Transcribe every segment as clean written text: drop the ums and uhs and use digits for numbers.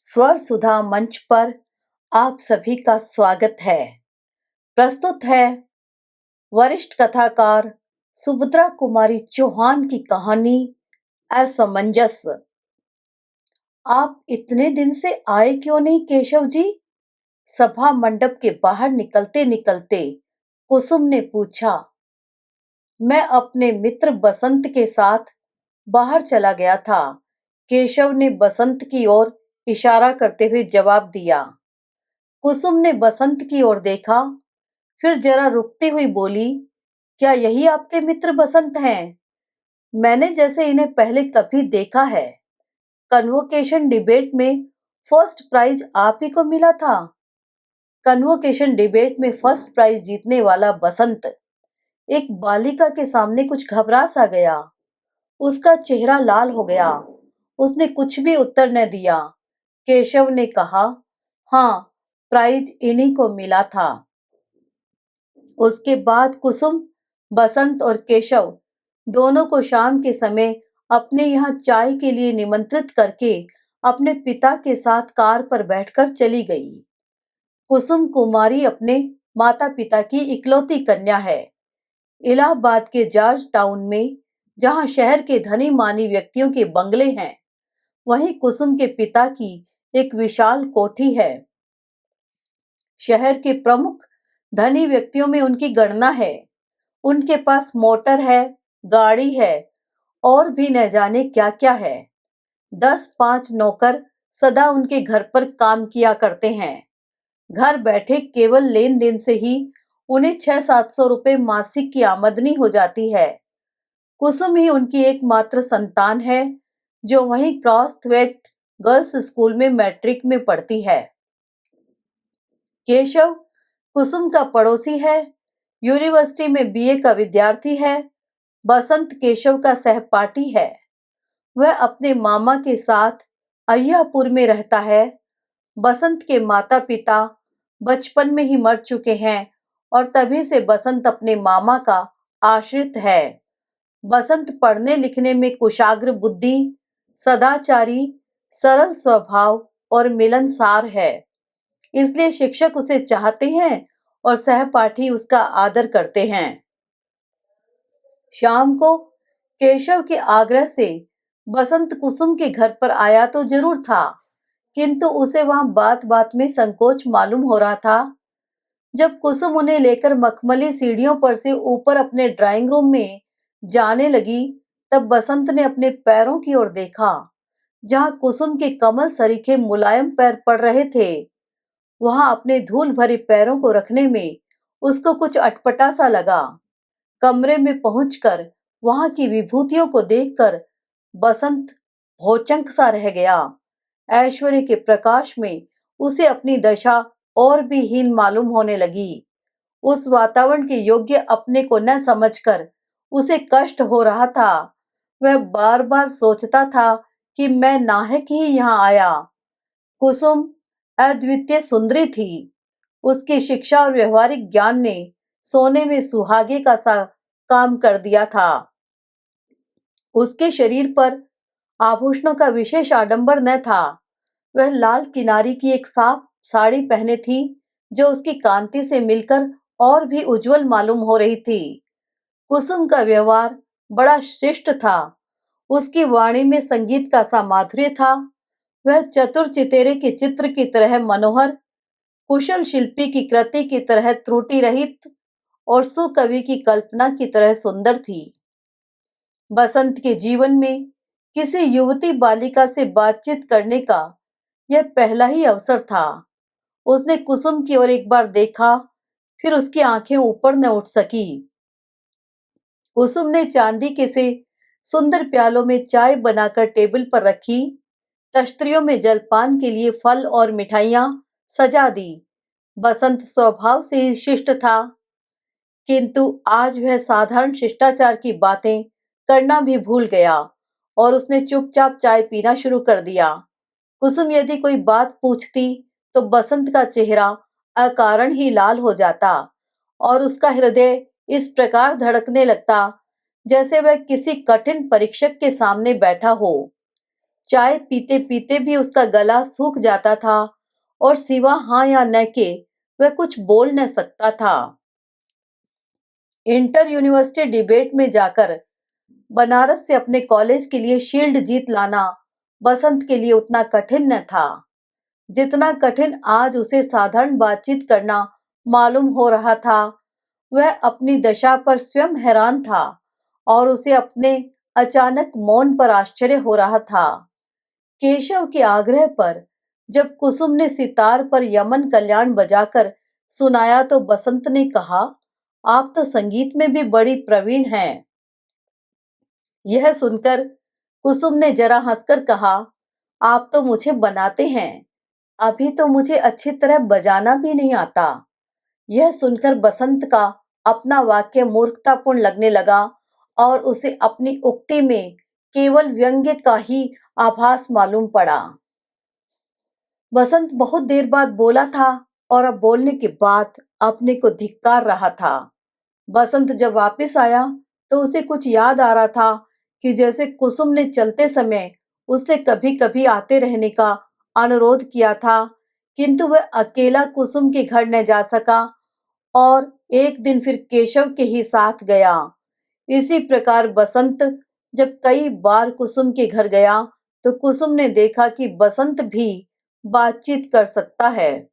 स्वर सुधा मंच पर आप सभी का स्वागत है। प्रस्तुत है वरिष्ठ कथाकार सुभद्रा कुमारी चौहान की कहानी असमंजस। आप इतने दिन से आए क्यों नहीं केशव जी? सभा मंडप के बाहर निकलते निकलते कुसुम ने पूछा। मैं अपने मित्र बसंत के साथ बाहर चला गया था, केशव ने बसंत की ओर इशारा करते हुए जवाब दिया। कुसुम ने बसंत की ओर देखा, फिर जरा रुकती हुई बोली, क्या यही आपके मित्र बसंत हैं? मैंने जैसे इन्हें पहले कभी देखा है। कन्वोकेशन डिबेट में फर्स्ट प्राइज आप ही को मिला था। कन्वोकेशन डिबेट में फर्स्ट प्राइज जीतने वाला बसंत एक बालिका के सामने कुछ घबरा सा गया। उसका चेहरा लाल हो गया। उसने कुछ भी उत्तर न दिया। केशव ने कहा, हाँ, प्राइज इन्हीं को मिला था। उसके बाद कुसुम, बसंत और केशव दोनों को शाम के समय अपने यहाँ चाय के लिए निमंत्रित करके अपने पिता के साथ कार पर बैठकर चली गई। कुसुम कुमारी अपने माता पिता की इकलौती कन्या है। इलाहाबाद के जॉर्ज टाउन में, जहाँ शहर के धनी मानी व्यक्तियों के बंगले हैं, वहीं कुसुम के पिता की एक विशाल कोठी है। शहर के प्रमुख धनी व्यक्तियों में उनकी गणना है। उनके पास मोटर है, गाड़ी है और भी न जाने क्या क्या है। 10-5 नौकर सदा उनके घर पर काम किया करते हैं। घर बैठे केवल लेन देन से ही उन्हें 600-700 रुपए मासिक की आमदनी हो जाती है। कुसुम ही उनकी एकमात्र संतान है, जो वहीं क्रॉसथवेट गर्ल्स स्कूल में मैट्रिक में पढ़ती है। केशव कुसुम का पड़ोसी है, यूनिवर्सिटी में बीए का विद्यार्थी है। बसंत केशव का सहपाठी है। वह अपने मामा के साथ अय्यापुर में रहता है। बसंत के माता पिता बचपन में ही मर चुके हैं और तभी से बसंत अपने मामा का आश्रित है। बसंत पढ़ने लिखने में कुशाग्र बुद्धि, सदाचारी, सरल स्वभाव और मिलनसार है। इसलिए शिक्षक उसे चाहते हैं और सहपाठी उसका आदर करते हैं। शाम को केशव के आग्रह से बसंत कुसुम के घर पर आया तो जरूर था, किंतु उसे वहां बात बात में संकोच मालूम हो रहा था। जब कुसुम उन्हें लेकर मखमली सीढ़ियों पर से ऊपर अपने ड्राइंग रूम में जाने लगी, तब बसंत ने अपने पैरों की ओर देखा, जहां कुसुम के कमल सरीखे मुलायम पैर पड़ रहे थे। वहां अपने धूल भरे पैरों को रखने में उसको कुछ अटपटा सा लगा। कमरे में पहुंचकर वहां की विभूतियों को देखकर बसंत भौचंक सा रह गया। ऐश्वर्य के प्रकाश में उसे अपनी दशा और भी हीन मालूम होने लगी। उस वातावरण के योग्य अपने को न समझकर उसे कष्ट हो रहा था। वह बार बार सोचता था कि मैं नाहक ही यहाँ आया। कुसुम अद्वितीय सुंदरी थी। उसकी शिक्षा और व्यवहारिक ज्ञान ने सोने में सुहागे का सा काम कर दिया था। उसके शरीर पर आभूषणों का विशेष आडंबर न था। वह लाल किनारी की एक साफ साड़ी पहने थी, जो उसकी कांति से मिलकर और भी उज्जवल मालूम हो रही थी। कुसुम का व्यवहार बड़ा शिष्ट था। उसकी वाणी में संगीत का सा माधुर्य था। वह चतुर चितेरे के चित्र की तरह मनोहर, कुशल शिल्पी की कृति की तरह त्रुटि रहित और सुकवि की कल्पना की तरह सुंदर थी। बसंत के जीवन में किसी युवती बालिका से बातचीत करने का यह पहला ही अवसर था। उसने कुसुम की ओर एक बार देखा, फिर उसकी आंखें ऊपर न उठ सकी। कुसुम ने चांदी के से सुंदर प्यालों में चाय बनाकर टेबल पर रखी। तश्तरियों में जलपान के लिए फल और मिठाइयां सजा दी। बसंत स्वभाव से ही शिष्ट था, किंतु आज वह साधारण शिष्टाचार की बातें करना भी भूल गया और उसने चुपचाप चाय पीना शुरू कर दिया। कुसुम यदि कोई बात पूछती तो बसंत का चेहरा अकारण ही लाल हो जाता और उसका हृदय इस प्रकार धड़कने लगता, जैसे वह किसी कठिन परीक्षक के सामने बैठा हो। चाय पीते-पीते भी उसका गला सूख जाता था और सिवा हाँ या न के वह कुछ बोल न सकता था। इंटर यूनिवर्सिटी डिबेट में जाकर बनारस से अपने कॉलेज के लिए शील्ड जीत लाना बसंत के लिए उतना कठिन न था, जितना कठिन आज उसे साधारण बातचीत करना मालूम हो रहा था। वह अपनी दशा पर स्वयं हैरान था और उसे अपने अचानक मौन पर आश्चर्य हो रहा था। केशव के आग्रह पर जब कुसुम ने सितार पर यमन कल्याण बजाकर सुनाया तो बसंत ने कहा, आप तो संगीत में भी बड़ी प्रवीण हैं। यह सुनकर कुसुम ने जरा हंसकर कहा, आप तो मुझे बनाते हैं, अभी तो मुझे अच्छी तरह बजाना भी नहीं आता। यह सुनकर बसंत का अपना वाक्य मूर्खतापूर्ण लगने लगा और उसे अपनी उक्ति में केवल व्यंग्य का ही आभास मालूम पड़ा। बसंत बहुत देर बाद बोला था और अब बोलने के बाद अपने को धिक्कार रहा था। बसंत जब वापस आया तो उसे कुछ याद आ रहा था कि जैसे कुसुम ने चलते समय उससे कभी-कभी आते रहने का अनुरोध किया था, किंतु वह अकेला कुसुम के घर न जा सका और एक दिन फिर केशव के ही साथ गया। इसी प्रकार बसंत जब कई बार कुसुम के घर गया तो कुसुम ने देखा कि बसंत भी बातचीत कर सकता है।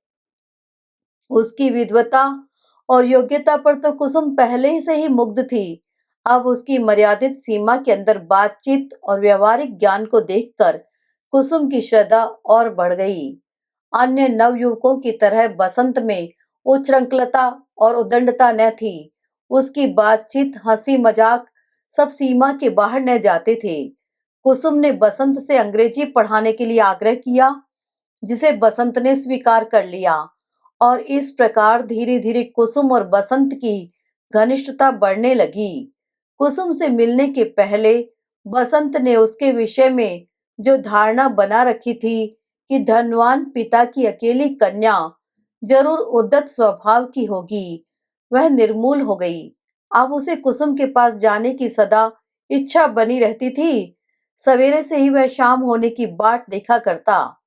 उसकी विद्वता और योग्यता पर तो कुसुम पहले से ही मुग्ध थी। अब उसकी मर्यादित सीमा के अंदर बातचीत और व्यवहारिक ज्ञान को देखकर कुसुम की श्रद्धा और बढ़ गई। अन्य नवयुवकों की तरह बसंत में उच्छृंखलता और उद्दंडता न थी। उसकी बातचीत, हंसी मजाक सब सीमा के बाहर न जाते थे। कुसुम ने बसंत से अंग्रेजी पढ़ाने के लिए आग्रह किया, जिसे बसंत ने स्वीकार कर लिया और इस प्रकार धीरे-धीरे कुसुम और बसंत की घनिष्ठता बढ़ने लगी। कुसुम से मिलने के पहले बसंत ने उसके विषय में जो धारणा बना रखी थी कि धनवान पिता की अकेली कन्या जरूर उद्धत स्वभाव की होगी, वह निर्मूल हो गई। अब उसे कुसुम के पास जाने की सदा इच्छा बनी रहती थी। सवेरे से ही वह शाम होने की बाट देखा करता।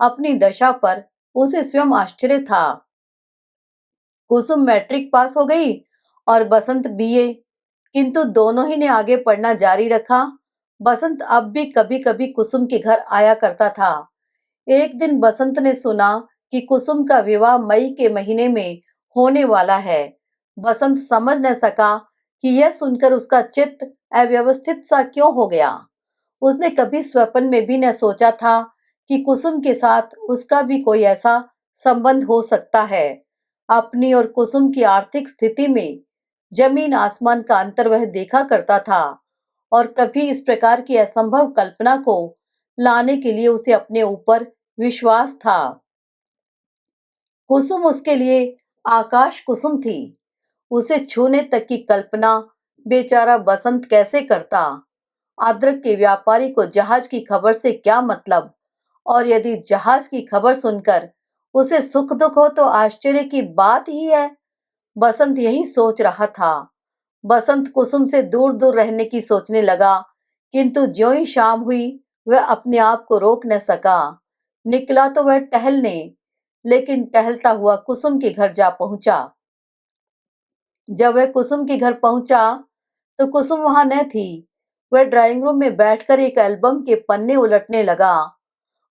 अपनी दशा पर उसे स्वयं आश्चर्य था। कुसुम मैट्रिक पास हो गई और बसंत बीए, किंतु दोनों ही ने आगे पढ़ना जारी रखा। बसंत अब भी कभी-कभी कुसुम के घर आया करता था। एक दिन बसंत ने सुना कि कुसुम का विवाह मई के महीने में होने वाला है। बसंत समझ न सका कि यह सुनकर उसका चित्त अव्यवस्थित सा क्यों हो गया। उसने कभी स्वप्न में भी न सोचा था कि कुसुम के साथ उसका भी कोई ऐसा संबंध हो सकता है। अपनी और कुसुम की आर्थिक स्थिति में जमीन आसमान का अंतर वह देखा करता था और कभी इस प्रकार की असंभव कल्पना को लाने के लिए उसे अपने ऊपर विश्वास था। कुसुम उसके लिए आकाश कुसुम थी। उसे छूने तक की कल्पना बेचारा बसंत कैसे करता। अदरक के व्यापारी को जहाज की खबर से क्या मतलब, और यदि जहाज की खबर सुनकर उसे सुख दुख हो तो आश्चर्य की बात ही है। बसंत यही सोच रहा था। बसंत कुसुम से दूर दूर रहने की सोचने लगा, किंतु ज्यों ही शाम हुई वह अपने आप को रोक न सका। निकला तो वह टहलने, लेकिन टहलता हुआ कुसुम के घर जा पहुंचा। जब वह कुसुम के घर पहुंचा तो कुसुम वहां न थी। वह ड्राइंग रूम में बैठकर एक एल्बम के पन्ने उलटने लगा।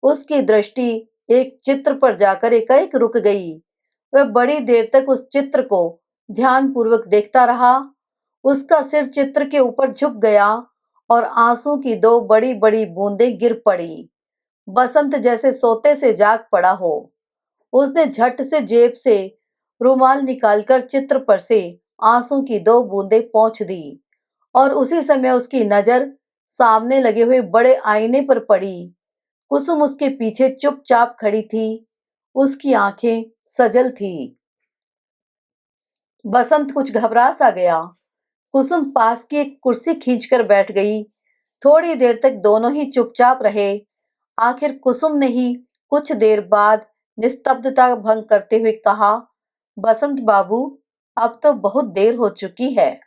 उसकी दृष्टि एक चित्र पर जाकर एकाएक रुक गई। वह बड़ी देर तक उस चित्र को ध्यानपूर्वक देखता रहा। उसका सिर चित्र के ऊपर झुक गया और आंसू की दो बड़ी-बड़ी बूंदें गिर पड़ी। बसंत जैसे सोते से जाग पड़ा हो। उसने झट से जेब से रुमाल निकालकर चित्र पर से आंसू की दो बूंदें पोंछ दी और उसी समय उसकी नजर सामने लगे हुए बड़े आईने पर पड़ी। कुसुम उसके पीछे चुपचाप खड़ी थी। उसकी आंखें सजल थी। बसंत कुछ घबरा सा गया। कुसुम पास की एक कुर्सी खींचकर बैठ गई। थोड़ी देर तक दोनों ही चुपचाप रहे। आखिर कुसुम ने ही कुछ देर बाद निस्तब्धता भंग करते हुए कहा, बसंत बाबू, अब तो बहुत देर हो चुकी है।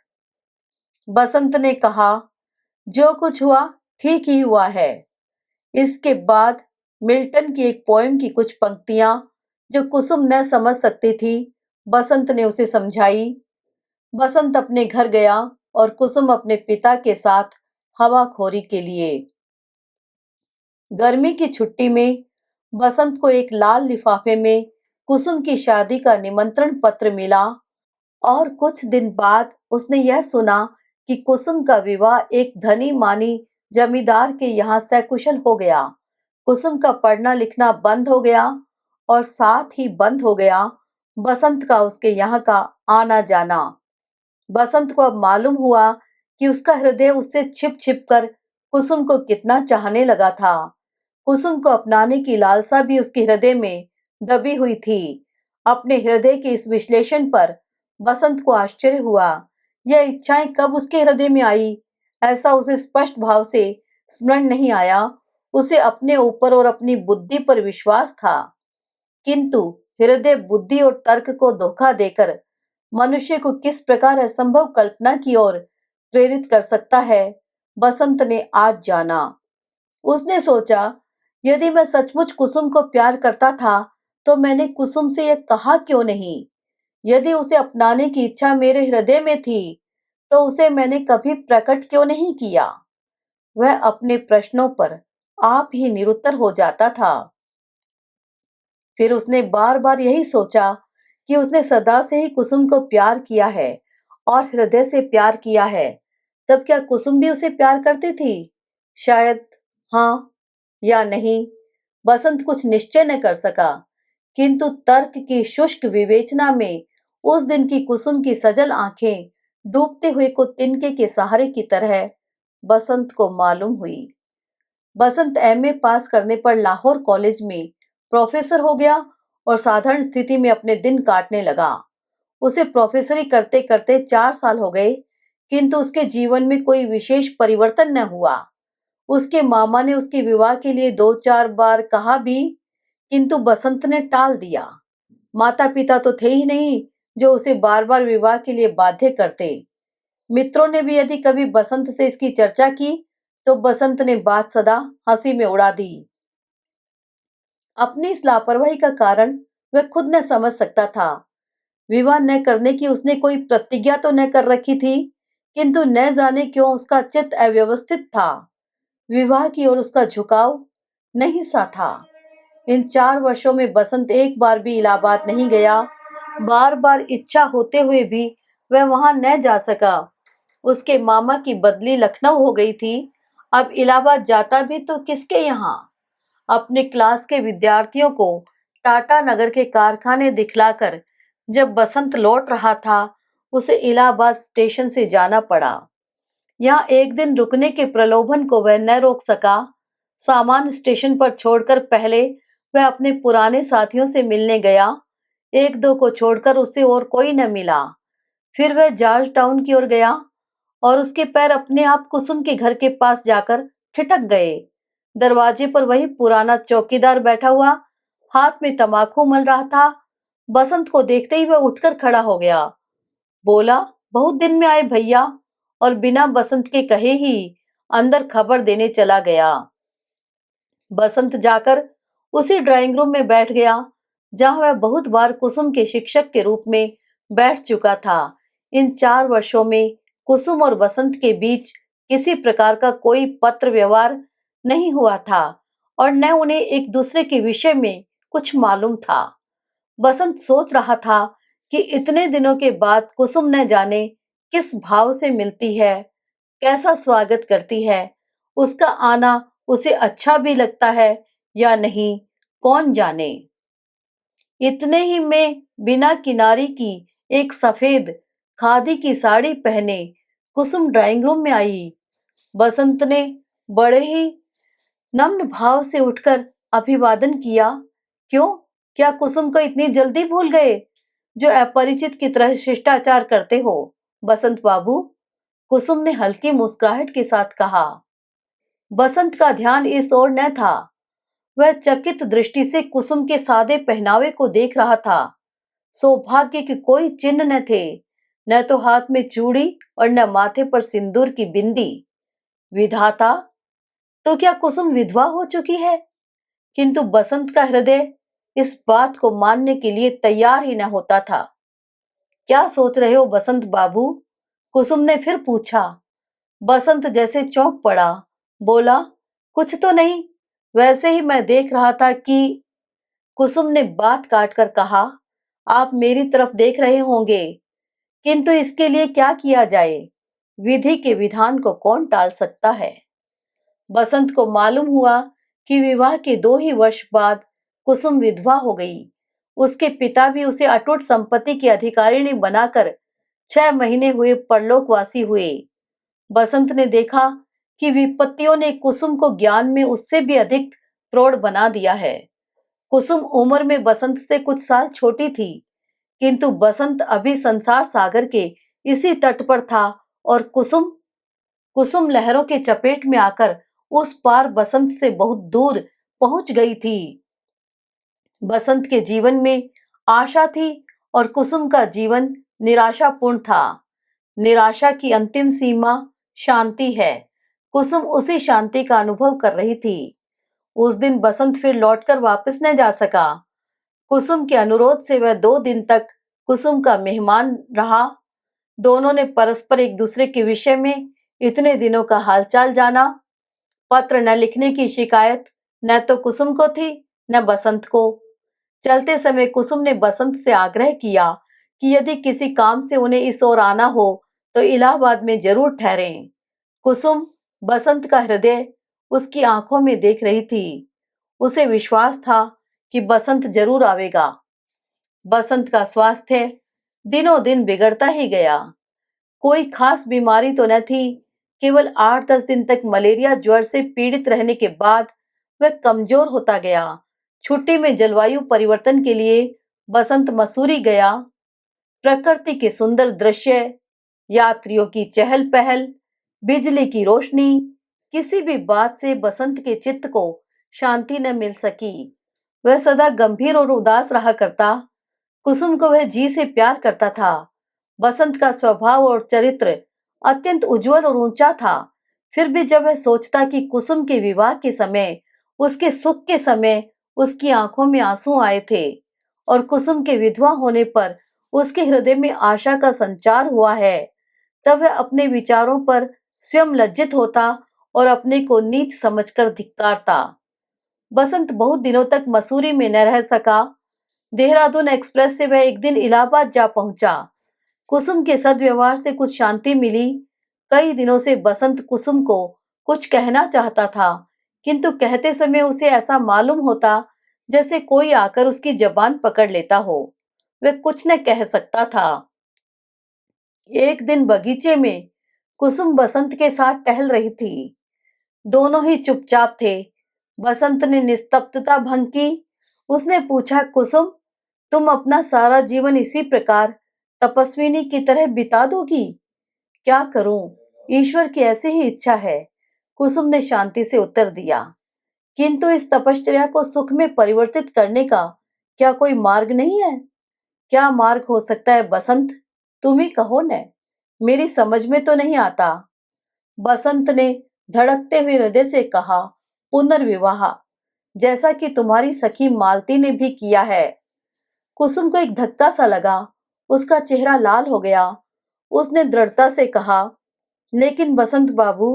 बसंत ने कहा, जो कुछ हुआ ठीक ही हुआ है। इसके बाद मिल्टन की एक पोएम की कुछ पंक्तियां जो कुसुम न समझ सकती थी, बसंत ने उसे समझाई। बसंत अपने घर गया और कुसुम अपने पिता के साथ हवाखोरी के लिए। गर्मी की छुट्टी में बसंत को एक लाल लिफाफे में कुसुम की शादी का निमंत्रण पत्र मिला और कुछ दिन बाद उसने यह सुना कि कुसुम का विवाह एक धनी मानी जमींदार के यहाँ सकुशल हो गया। कुसुम का पढ़ना लिखना बंद हो गया और साथ ही बंद हो गया बसंत का उसके यहाँ का आना जाना। बसंत को अब मालूम हुआ कि उसका हृदय उससे छिप छिप कर कुसुम को कितना चाहने लगा था। कुसुम को अपनाने की लालसा भी उसके हृदय में दबी हुई थी। अपने हृदय के इस विश्लेषण पर बसंत को आश्चर्य हुआ। यह इच्छाएं कब उसके हृदय में आई, ऐसा उसे स्पष्ट भाव से स्मरण नहीं आया। उसे अपने ऊपर और अपनी बुद्धि पर विश्वास था, किंतु हृदय बुद्धि और तर्क को धोखा देकर मनुष्य को किस प्रकार असंभव कल्पना की ओर प्रेरित कर सकता है, बसंत ने आज जाना। उसने सोचा, यदि मैं सचमुच कुसुम को प्यार करता था तो मैंने कुसुम से यह कहा क्यों नहीं। यदि उसे अपनाने की इच्छा मेरे हृदय में थी तो उसे मैंने कभी प्रकट क्यों नहीं किया। वह अपने प्रश्नों पर आप ही निरुत्तर हो जाता था। फिर उसने बार बार यही सोचा कि उसने सदा से ही कुसुम को प्यार किया है और हृदय से प्यार किया है। तब क्या कुसुम भी उसे प्यार करती थी? शायद हाँ या नहीं। बसंत कुछ निश्चय न कर सका, किंतु तर्क की शुष्क विवेचना में उस दिन की कुसुम की सजल आंखें डूबते हुए को तिनके के सहारे की तरह बसंत को मालूम हुई। बसंत एमए पास करने पर लाहौर कॉलेज में प्रोफेसर हो गया और साधारण स्थिति में अपने दिन काटने लगा। उसे प्रोफेसरी करते करते 4 साल हो गए, किंतु उसके जीवन में कोई विशेष परिवर्तन न हुआ। उसके मामा ने उसके विवाह के लिए 2-4 बार कहा भी, किंतु बसंत ने टाल दिया। माता पिता तो थे ही नहीं जो उसे बार बार विवाह के लिए बाध्य करते। मित्रों ने भी यदि कभी बसंत से इसकी चर्चा की तो बसंत ने बात सदा हंसी में उड़ा दी। अपनी इस लापरवाही का कारण वह खुद न समझ सकता था। विवाह न करने की उसने कोई प्रतिज्ञा तो न कर रखी थी, किंतु न जाने क्यों उसका चित्त अव्यवस्थित था। विवाह की ओर उसका झुकाव नहीं सा था। इन 4 वर्षों में बसंत एक बार भी इलाहाबाद नहीं गया। बार बार इच्छा होते हुए भी वह वहां न जा सका। उसके मामा की बदली लखनऊ हो गई थी। अब इलाहाबाद जाता भी तो किसके यहाँ? अपने क्लास के विद्यार्थियों को टाटा नगर के कारखाने दिखलाकर जब बसंत लौट रहा था, उसे इलाहाबाद स्टेशन से जाना पड़ा। यहाँ एक दिन रुकने के प्रलोभन को वह न रोक सका। सामान स्टेशन पर छोड़कर पहले वह अपने पुराने साथियों से मिलने गया। एक दो को छोड़कर उसे और कोई न मिला। फिर वह जॉर्ज टाउन की ओर गया और उसके पैर अपने आप कुसुम के घर के पास जाकर ठिठक गए। दरवाजे पर वही पुराना चौकीदार बैठा हुआ हाथ में तमाकू मल रहा था। बसंत को देखते ही वह उठकर खड़ा हो गया। बोला, बहुत दिन में आए भैया, और बिना बसंत के कहे ही अंदर खबर देने चला गया। बसंत जाकर उसी ड्राइंग रूम में बैठ गया जहां वह बहुत बार कुसुम के शिक्षक के रूप में बैठ चुका था। इन 4 वर्षों में कुसुम और बसंत के बीच किसी प्रकार का कोई पत्र व्यवहार नहीं हुआ था और न उन्हें एक दूसरे के विषय में कुछ मालूम था। बसंत सोच रहा था कि इतने दिनों के बाद कुसुम न जाने किस भाव से मिलती है, कैसा स्वागत करती है। उसका आना उसे अच्छा भी लगता है या नहीं, कौन जाने। इतने ही में बिना किनारी की एक सफेद खादी की साड़ी पहने कुसुम ड्राइंग रूम में आई। बसंत ने बड़े ही नम्र भाव से उठकर अभिवादन किया। क्यों, क्या कुसुम को इतनी जल्दी भूल गए जो अपरिचित की तरह शिष्टाचार करते हो? बसंत बाबू, कुसुम ने हल्की मुस्कुराहट के साथ कहा। बसंत का ध्यान इस ओर न था। वह चकित दृष्टि से कुसुम के सादे पहनावे को देख रहा था। सौभाग्य के कोई चिन्ह न थे, न तो हाथ में चूड़ी और न माथे पर सिंदूर की बिंदी। विधाता, तो क्या कुसुम विधवा हो चुकी है? किंतु बसंत का हृदय इस बात को मानने के लिए तैयार ही न होता था। क्या सोच रहे हो बसंत बाबू? कुसुम ने फिर पूछा। बसंत जैसे चौंक पड़ा, बोला, कुछ तो नहीं, वैसे ही मैं देख रहा था कि। कुसुम ने बात काटकर कहा, आप मेरी तरफ देख रहे होंगे, किंतु इसके लिए क्या किया जाए? विधि के विधान को कौन टाल सकता है? बसंत को मालूम हुआ कि विवाह के 2 ही वर्ष बाद कुसुम विधवा हो गई। उसके पिता भी उसे अटूट संपत्ति की अधिकारिणी बनाकर 6 महीने हुए परलोकवासी हुए। बसंत ने देखा कि विपत्तियों ने कुसुम को ज्ञान में उससे भी अधिक प्रौढ़ बना दिया है। कुसुम उम्र में बसंत से कुछ साल छोटी थी, किंतु बसंत अभी संसार सागर के इसी तट पर था और कुसुम कुसुम लहरों के चपेट में आकर उस पार बसंत से बहुत दूर पहुंच गई थी। बसंत के जीवन में आशा थी और कुसुम का जीवन निराशापूर्ण था। निराशा की अंतिम सीमा शांति है। कुसुम उसी शांति का अनुभव कर रही थी। उस दिन बसंत फिर लौटकर वापस न जा सका। कुसुम के अनुरोध से वह 2 दिन तक कुसुम का मेहमान रहा। दोनों ने परस्पर एक दूसरे के विषय में इतने दिनों का हालचाल जाना। पत्र न लिखने की शिकायत न तो कुसुम को थी न बसंत को। चलते समय कुसुम ने बसंत से आग्रह किया कि यदि किसी काम से उन्हें इस ओर आना हो तो इलाहाबाद में जरूर ठहरें। कुसुम बसंत का हृदय उसकी आंखों में देख रही थी। उसे विश्वास था कि बसंत जरूर आवेगा। बसंत का स्वास्थ्य दिनों दिन बिगड़ता ही गया। कोई खास बीमारी तो न थी, केवल 8-10 दिन तक मलेरिया ज्वर से पीड़ित रहने के बाद वह कमजोर होता गया। छुट्टी में जलवायु परिवर्तन के लिए बसंत मसूरी गया। प्रकृति के सुंदर दृश्य, यात्रियों की चहल पहल, बिजली की रोशनी, किसी भी बात से बसंत के चित्त को शांति न मिल सकी। वह सदा गंभीर और उदास रहा करता। कुसुम को वह जी से प्यार करता था। बसंत का स्वभाव और चरित्र अत्यंत उज्जवल और ऊंचा था। फिर भी जब वह सोचता कि कुसुम के विवाह के समय, उसके सुख के समय उसकी आंखों में आंसू आए थे और कुसुम के विधवा होने पर उसके हृदय में आशा का संचार हुआ है, तब वह अपने विचारों पर स्वयं लज्जित होता और अपने को नीच समझकर धिक्कारता। बसंत बहुत दिनों तक मसूरी में न रह सका। देहरादून एक्सप्रेस से वह एक दिन इलाहाबाद जा पहुंचा। कुसुम के सद्व्यवहार से कुछ शांति मिली। कई दिनों से बसंत कुसुम को कुछ कहना चाहता था, किंतु कहते समय उसे ऐसा मालूम होता जैसे कोई आकर उसकी जबान पकड़ लेता हो। वह कुछ न कह सकता था। एक दिन बगीचे में कुसुम बसंत के साथ टहल रही थी। दोनों ही चुपचाप थे। बसंत ने निस्तब्धता भंग की। उसने पूछा, कुसुम, तुम अपना सारा जीवन इसी प्रकार तपस्विनी की तरह बिता दोगी? क्या करूं, ईश्वर की ऐसी ही इच्छा है, कुसुम ने शांति से उत्तर दिया। किंतु इस तपश्चर्या को सुख में परिवर्तित करने का क्या कोई मार्ग नहीं है? क्या मार्ग हो सकता है बसंत? तुम ही कहो न, मेरी समझ में तो नहीं आता। बसंत ने धड़कते हुए हृदय से कहा, पुनर्विवाह, जैसा कि तुम्हारी सखी मालती ने भी किया है। कुसुम को एक धक्का सा लगा। उसका चेहरा लाल हो गया। उसने दृढ़ता से कहा, लेकिन बसंत बाबू,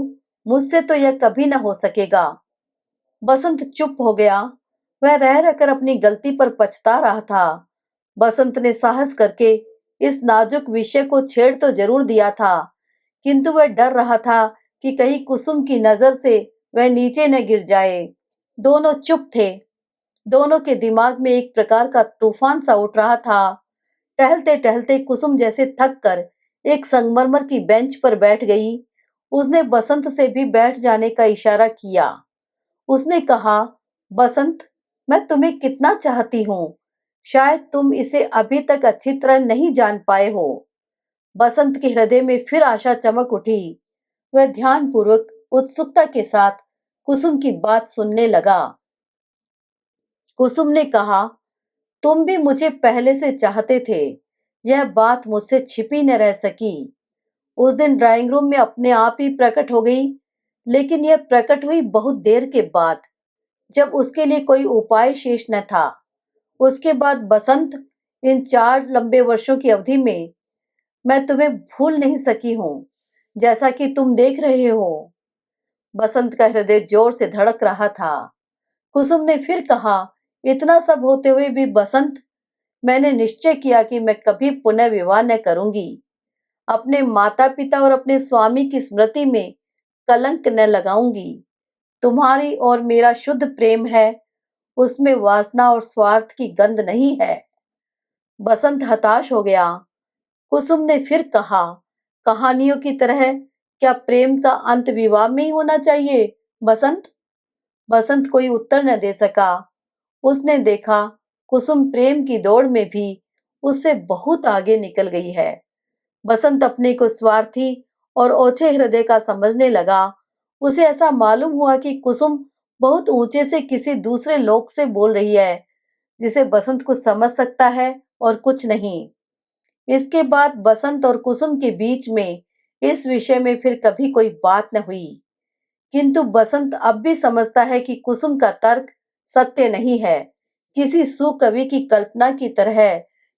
मुझसे तो यह कभी न हो सकेगा। बसंत चुप हो गया। वह रह रहकर अपनी गलती पर पछता रहा था। बसंत ने साहस करके इस नाजुक विषय को छेड़ तो जरूर दिया था, किंतु वह डर रहा था कि कहीं कुसुम की नजर से वह नीचे न गिर जाए। दोनों चुप थे। दोनों के दिमाग में एक प्रकार का तूफान सा उठ रहा था। टहलते टहलते कुसुम जैसे थक कर एक संगमरमर की बेंच पर बैठ गई। उसने बसंत से भी बैठ जाने का इशारा किया। उसने कहा, बसंत, मैं तुम्हें कितना चाहती हूँ, शायद तुम इसे अभी तक अच्छी तरह नहीं जान पाए हो। बसंत के हृदय में फिर आशा चमक उठी। वह ध्यानपूर्वक उत्सुकता के साथ कुसुम की बात सुनने लगा। कुसुम ने कहा, तुम भी मुझे पहले से चाहते थे। यह बात मुझसे छिपी न रह सकी। उस दिन ड्राइंग रूम में अपने आप ही प्रकट हो गई। लेकिन यह प्रकट हुई बहुत देर के बाद, जब उसके लिए कोई उपाय शेष न था। उसके बाद बसंत, इन 4 लंबे वर्षों की अवधि में मैं तुम्हें भूल नहीं सकी हूँ, जैसा कि तुम देख रहे हो। बसंत का हृदय जोर से धड़क रहा था। कुसुम ने फिर कहा, इतना सब होते हुए भी बसंत, मैंने निश्चय किया कि मैं कभी पुनः विवाह न करूंगी। अपने माता पिता और अपने स्वामी की स्मृति में कलंक न लगाऊंगी। तुम्हारी और मेरा शुद्ध प्रेम है, उसमें वासना और स्वार्थ की गंध नहीं है। बसंत हताश हो गया। कुसुम ने फिर कहा, कहानियों की तरह क्या प्रेम का अंत विवाह में ही होना चाहिए बसंत? बसंत कोई उत्तर न दे सका। उसने देखा, कुसुम प्रेम की दौड़ में भी उससे बहुत आगे निकल गई है। बसंत अपने को स्वार्थी और ओछे हृदय का समझने लगा। उसे ऐसा मालूम हुआ कि कुसुम बहुत ऊंचे से किसी दूसरे लोक से बोल रही है, जिसे बसंत कुछ समझ सकता है और कुछ नहीं। इसके बाद बसंत और कुसुम के बीच में इस विषय में फिर कभी कोई बात न हुई। किंतु बसंत अब भी समझता है कि कुसुम का तर्क सत्य नहीं है। किसी सुकवि की कल्पना की तरह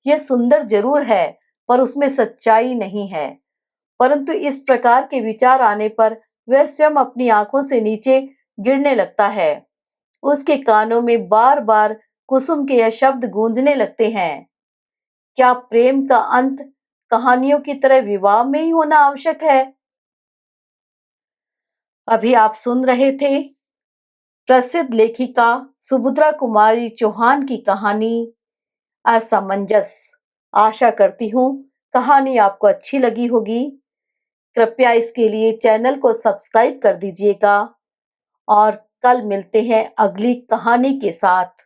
यह सुंदर जरूर है, पर उसमें सच्चाई नहीं है। परंतु इस प्रकार के विचार आने पर वह स्वयं अपनी आंखों से नीचे गिरने लगता है। उसके कानों में बार बार कुसुम के यह शब्द गूंजने लगते हैं, क्या प्रेम का अंत कहानियों की तरह विवाह में ही होना आवश्यक है? अभी आप सुन रहे थे प्रसिद्ध लेखिका सुभद्रा कुमारी चौहान की कहानी असमंजस। आशा करती हूँ कहानी आपको अच्छी लगी होगी। कृपया इसके लिए चैनल को सब्सक्राइब कर दीजिएगा और कल मिलते हैं अगली कहानी के साथ।